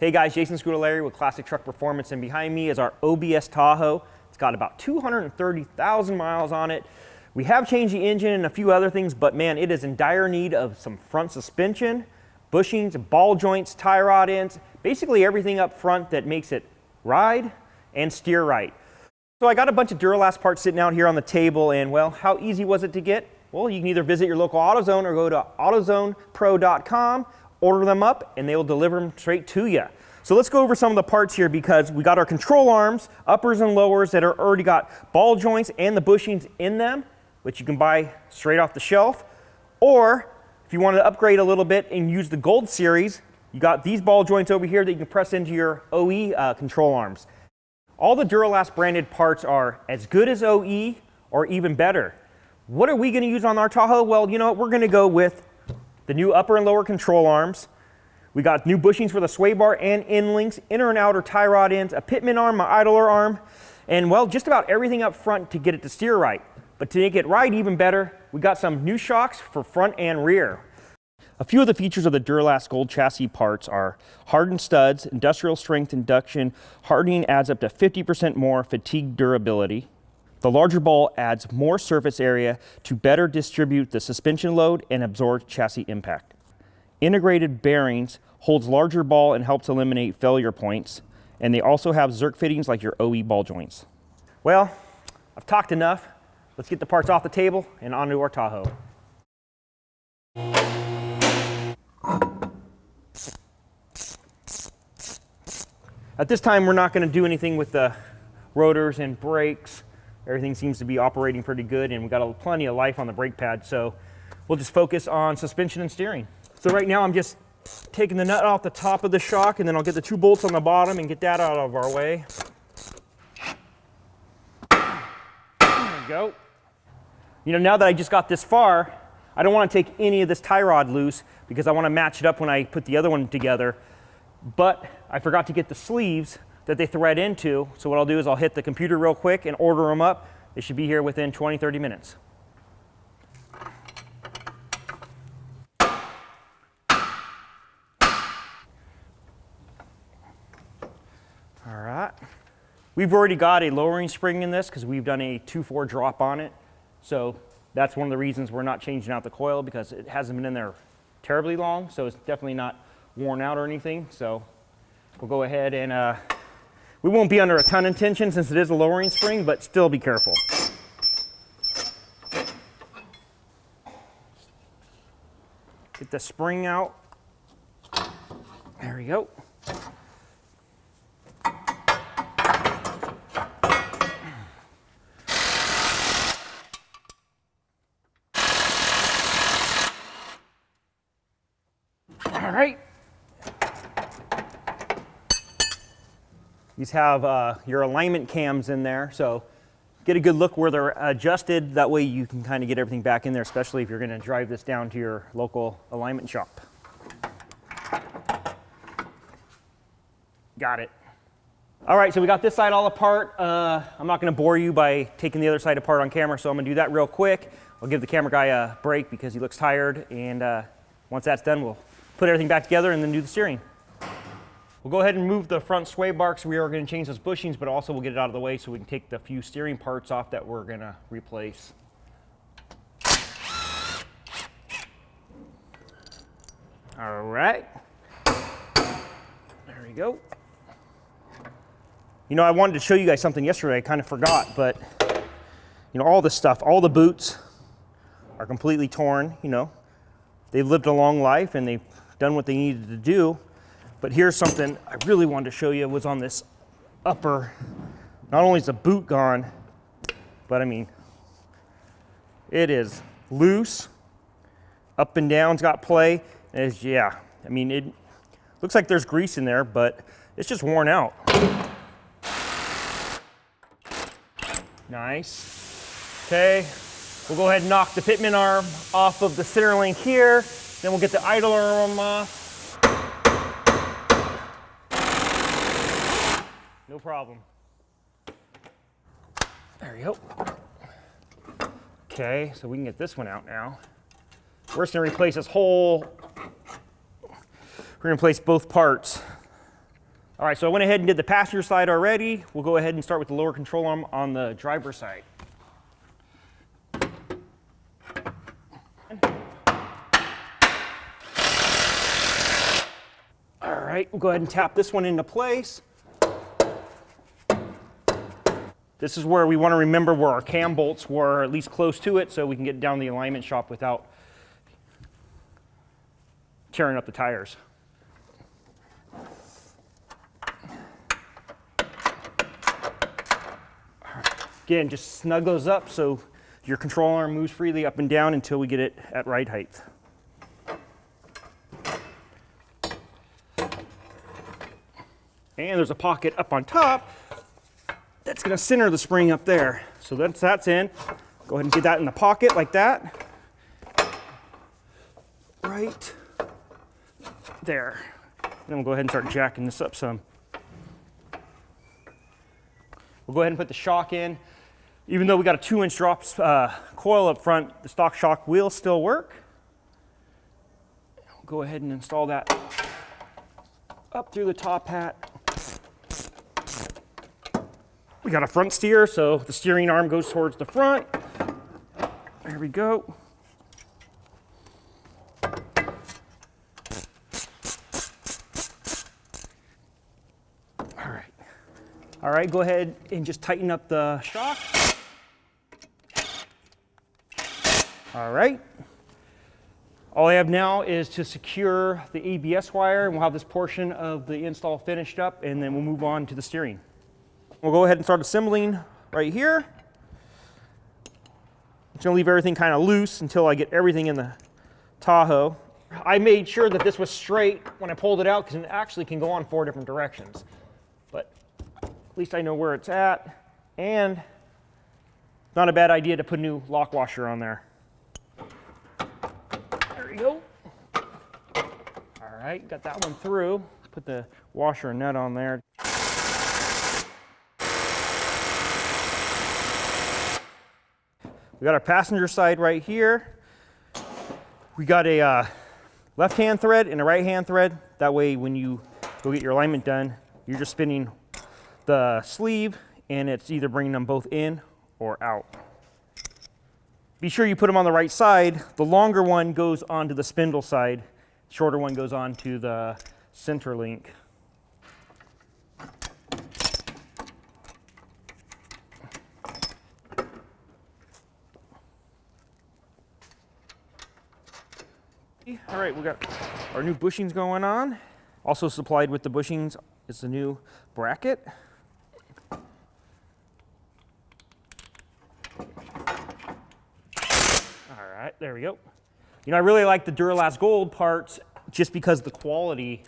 Hey guys, Jason Scudellari with Classic Truck Performance, and behind me is our OBS Tahoe. It's got about 230,000 miles on it. We have changed the engine and a few other things, but man, it is in dire need of some front suspension, bushings, ball joints, tie rod ends, basically everything up front that makes it ride and steer right. So I got a bunch of Duralast parts sitting out here on the table, and well, how easy was it to get? Well, you can either visit your local AutoZone or go to AutoZonePro.com, order them up, and they will deliver them straight to you. So let's go over some of the parts here, because we got our control arms, uppers and lowers that are already got ball joints and the bushings in them, which you can buy straight off the shelf. Or if you want to upgrade a little bit and use the Gold Series, you got these ball joints over here that you can press into your OE control arms. All the Duralast branded parts are as good as OE or even better. What are we going to use on our Tahoe? Well, you know what, we're going to go with the new upper and lower control arms. We got new bushings for the sway bar and end links, inner and outer tie rod ends, a pitman arm, an idler arm, and well, just about everything up front to get it to steer right. But to make it ride even better, we got some new shocks for front and rear. A few of the features of the Duralast Gold chassis parts are hardened studs, industrial strength induction, hardening adds up to 50% more fatigue durability. The larger ball adds more surface area to better distribute the suspension load and absorb chassis impact. Integrated bearings holds larger ball and helps eliminate failure points, and they also have Zerk fittings like your OE ball joints. Well, I've talked enough. Let's get the parts off the table and onto our Tahoe. At this time, we're not going to do anything with the rotors and brakes. Everything seems to be operating pretty good, and we've got plenty of life on the brake pad, so we'll just focus on suspension and steering. So right now I'm just taking the nut off the top of the shock, and then I'll get the two bolts on the bottom and get that out of our way. There we go. You know, now that I just got this far, I don't want to take any of this tie rod loose because I want to match it up when I put the other one together. But I forgot to get the sleeves that they thread into, so what I'll do is I'll hit the computer real quick and order them up. They should be here within 20-30 minutes. All right. We've already got a lowering spring in this because we've done a 2-4 drop on it. So that's one of the reasons we're not changing out the coil, because it hasn't been in there terribly long, so it's definitely not worn out or anything. So we'll go ahead and we won't be under a ton of tension since it is a lowering spring, but still be careful. Get the spring out. There we go. All right. These have your alignment cams in there, so get a good look where they're adjusted. That way you can kind of get everything back in there, especially if you're going to drive this down to your local alignment shop. Got it. All right, so we got this side all apart. I'm not going to bore you by taking the other side apart on camera, so I'm going to do that real quick. I'll give the camera guy a break because he looks tired, and once that's done, we'll put everything back together and then do the steering. We'll go ahead and move the front sway bar because we are going to change those bushings, but also we'll get it out of the way so we can take the few steering parts off that we're going to replace. All right. There we go. You know, I wanted to show you guys something yesterday. I kind of forgot, but you know, all this stuff, all the boots are completely torn. You know, they've lived a long life and they've done what they needed to do. But here's something I really wanted to show you. Was on this upper. Not only is the boot gone, but I mean, it is loose, up and down's got play. And it's, yeah, I mean, it looks like there's grease in there, but it's just worn out. Nice. Okay, we'll go ahead and knock the pitman arm off of the center link here. Then we'll get the idler arm off. No problem. There we go. Okay, so we can get this one out now. We're just gonna replace this whole, we're gonna replace both parts. All right, so I went ahead and did the passenger side already. We'll go ahead and start with the lower control arm on the driver's side. All right, we'll go ahead and tap this one into place. This is where we want to remember where our cam bolts were, at least close to it, so we can get down the alignment shop without tearing up the tires. Again, just snug those up so your control arm moves freely up and down until we get it at ride height. And there's a pocket up on top that's going to center the spring up there. So that's in. Go ahead and get that in the pocket like that. Right there. Then we'll go ahead and start jacking this up some. We'll go ahead and put the shock in. Even though we got a 2-inch drop coil up front, the stock shock will still work. We'll go ahead and install that up through the top hat. We got a front steer, so the steering arm goes towards the front. There we go. All right, go ahead and just tighten up the shock. All right. All I have now is to secure the ABS wire, and we'll have this portion of the install finished up, and then we'll move on to the steering. We'll go ahead and start assembling right here. I'm just gonna leave everything kind of loose until I get everything in the Tahoe. I made sure that this was straight when I pulled it out because it actually can go on 4 different directions. But at least I know where it's at, and not a bad idea to put a new lock washer on there. There we go. All right, got that one through. Put the washer and nut on there. We got our passenger side right here. We got a left-hand thread and a right-hand thread. That way when you go get your alignment done, you're just spinning the sleeve and it's either bringing them both in or out. Be sure you put them on the right side. The longer one goes onto the spindle side. The shorter one goes onto the center link. All right, we got our new bushings going on. Also supplied with the bushings is the new bracket. All right, there we go. You know, I really like the Duralast Gold parts just because of the quality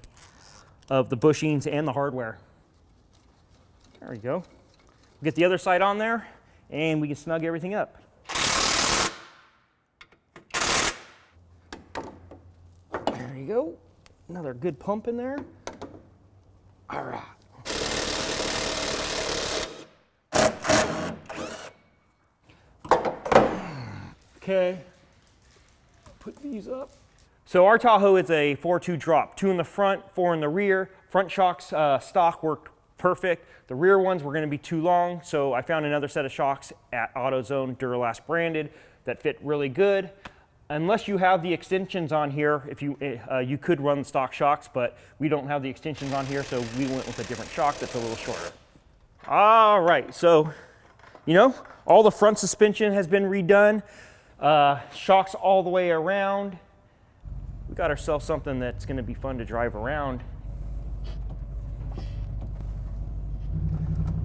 of the bushings and the hardware. There we go. Get the other side on there and we can snug everything up. There you go. Another good pump in there. All right. Okay. Put these up. So our Tahoe is a 4-2 drop. 2 in the front, 4 in the rear. Front shocks stock worked perfect. The rear ones were going to be too long, so I found another set of shocks at AutoZone Duralast branded that fit really good. Unless you have the extensions on here, if you could run stock shocks, but we don't have the extensions on here, so we went with a different shock that's a little shorter. All right, so you know, all the front suspension has been redone. Shocks all the way around. We got ourselves something that's going to be fun to drive around.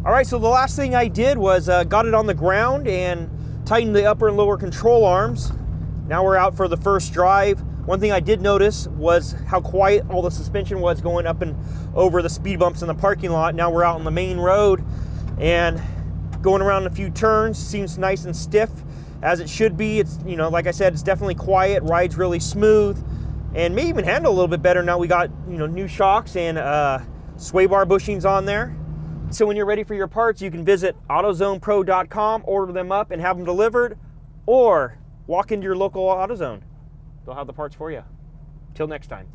All right, so the last thing I did was got it on the ground and tightened the upper and lower control arms. Now we're out for the first drive. One thing I did notice was how quiet all the suspension was going up and over the speed bumps in the parking lot. Now we're out on the main road and going around a few turns. Seems nice and stiff as it should be. It's, you know, like I said, it's definitely quiet, rides really smooth, and may even handle a little bit better now we got, you know, new shocks and sway bar bushings on there. So when you're ready for your parts, you can visit AutoZonePro.com, order them up and have them delivered, or walk into your local AutoZone. They'll have the parts for you. Till next time.